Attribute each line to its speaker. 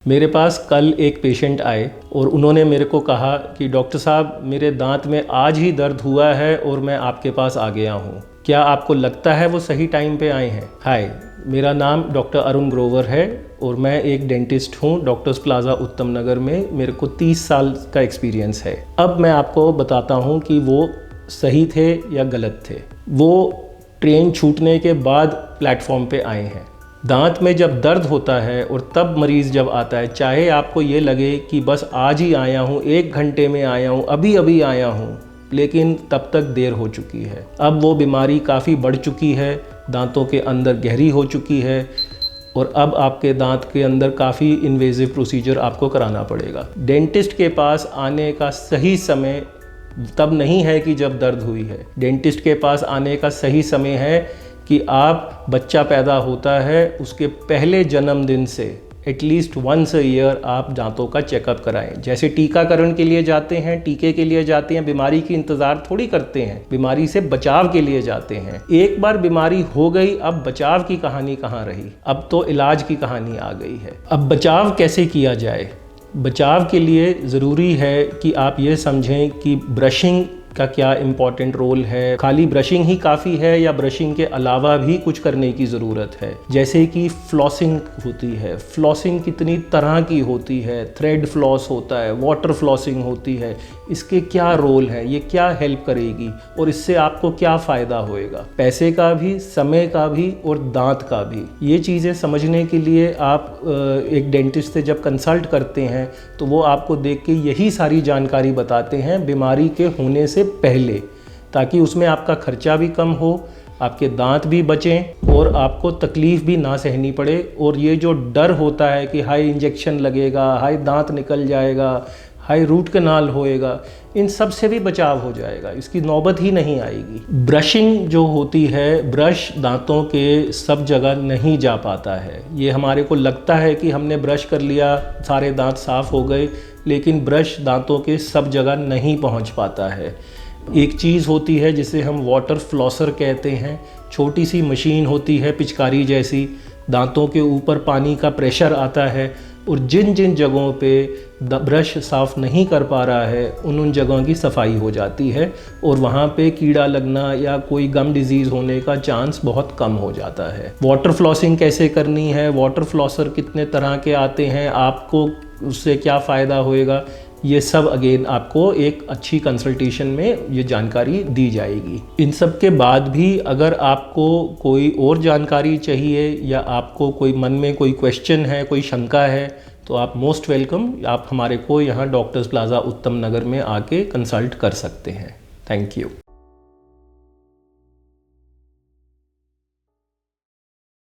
Speaker 1: मेरे पास कल एक पेशेंट आए और उन्होंने मेरे को कहा कि डॉक्टर साहब मेरे दांत में आज ही दर्द हुआ है और मैं आपके पास आ गया हूँ, क्या आपको लगता है वो सही टाइम पे आए हैं? हाय, मेरा नाम डॉक्टर अरुण ग्रोवर है और मैं एक डेंटिस्ट हूँ डॉक्टर्स प्लाजा उत्तम नगर में। मेरे को 30 साल का एक्सपीरियंस है। अब मैं आपको बताता हूँ कि वो सही थे या गलत थे। वो ट्रेन छूटने के बाद प्लेटफॉर्म पे आए हैं। दांत में जब दर्द होता है और तब मरीज़ जब आता है, चाहे आपको ये लगे कि बस आज ही आया हूँ, 1 घंटे में आया हूँ, अभी अभी आया हूँ, लेकिन तब तक देर हो चुकी है। अब वो बीमारी काफ़ी बढ़ चुकी है, दांतों के अंदर गहरी हो चुकी है और अब आपके दांत के अंदर काफ़ी इन्वेजिव प्रोसीजर आपको कराना पड़ेगा। डेंटिस्ट के पास आने का सही समय तब नहीं है कि जब दर्द हुई है। डेंटिस्ट के पास आने का सही समय है कि आप बच्चा पैदा होता है उसके पहले जन्मदिन से एटलीस्ट वंस अ ईयर आप दांतों का चेकअप कराएं। जैसे टीकाकरण के लिए जाते हैं, टीके के लिए जाते हैं, बीमारी की इंतज़ार थोड़ी करते हैं, बीमारी से बचाव के लिए जाते हैं। एक बार बीमारी हो गई, अब बचाव की कहानी कहाँ रही, अब तो इलाज की कहानी आ गई है। अब बचाव कैसे किया जाए? बचाव के लिए ज़रूरी है कि आप ये समझें कि ब्रशिंग का क्या इम्पॉर्टेंट रोल है। खाली ब्रशिंग ही काफ़ी है या ब्रशिंग के अलावा भी कुछ करने की ज़रूरत है? जैसे कि फ्लॉसिंग होती है। फ्लॉसिंग कितनी तरह की होती है, थ्रेड फ्लॉस होता है, वाटर फ्लॉसिंग होती है। इसके क्या रोल है, ये क्या हेल्प करेगी और इससे आपको क्या फ़ायदा होएगा? पैसे का भी, समय का भी और दांत का भी। ये चीज़ें समझने के लिए आप एक डेंटिस्ट से जब कंसल्ट करते हैं तो वो आपको देख के यही सारी जानकारी बताते हैं बीमारी के होने से पहले, ताकि उसमें आपका खर्चा भी कम हो, आपके दांत भी बचें और आपको तकलीफ़ भी ना सहनी पड़े। और ये जो डर होता है कि हाई इंजेक्शन लगेगा, हाई दांत निकल जाएगा, हाई रूट कनाल होएगा, इन सब से भी बचाव हो जाएगा, इसकी नौबत ही नहीं आएगी। ब्रशिंग जो होती है, ब्रश दांतों के सब जगह नहीं जा पाता है। ये हमारे को लगता है कि हमने ब्रश कर लिया, सारे दांत साफ़ हो गए, लेकिन ब्रश दांतों के सब जगह नहीं पहुंच पाता है। एक चीज़ होती है जिसे हम वाटर फ्लॉसर कहते हैं। छोटी सी मशीन होती है पिचकारी जैसी, दांतों के ऊपर पानी का प्रेशर आता है और जिन जिन जगहों पे ब्रश साफ़ नहीं कर पा रहा है उन जगहों की सफाई हो जाती है और वहाँ पे कीड़ा लगना या कोई गम डिजीज़ होने का चांस बहुत कम हो जाता है। वाटर फ्लॉसिंग कैसे करनी है, वाटर फ्लॉसर कितने तरह के आते हैं, आपको उससे क्या फ़ायदा होएगा, ये सब अगेन आपको एक अच्छी कंसल्टेशन में ये जानकारी दी जाएगी। इन सब के बाद भी अगर आपको कोई और जानकारी चाहिए या आपको कोई मन में कोई क्वेश्चन है, कोई शंका है, तो आप मोस्ट वेलकम, आप हमारे को यहाँ डॉक्टर्स प्लाजा उत्तम नगर में आके कंसल्ट कर सकते हैं। Thank you.